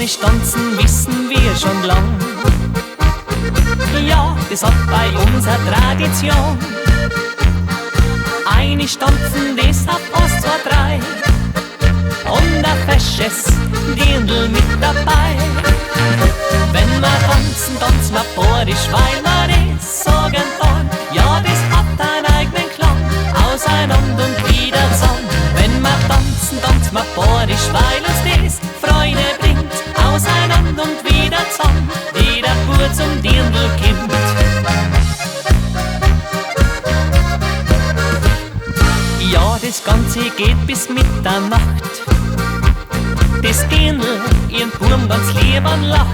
Porisch tanzen wissen wir schon lang. Ja, das hat bei uns eine Tradition. Eine Stampfen, das hat 1, 2, 3 und ein fesches Dirndl mit dabei. Wenn wir tanzen, tanzen wir Porisch, weil wir das sagen wollen. Ja, das hat einen eigenen Klang, auseinander und wieder zusammen. Wenn wir tanzen, tanzen wir Porisch, weil uns das Freude bringt, auseinander und wieder zusammen, wie der Bub zum Dirndl kommt. Ja, das Ganze geht bis Mitternacht. Das Dirndl ihren Burm ganz lieb anlacht.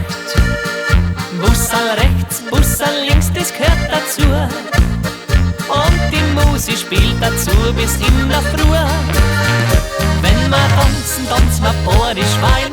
Bussal rechts, Bussal links, das gehört dazu. Und die Musik spielt dazu bis in der Früh. Wenn wir tanzen, tanzen wir Porisch, weil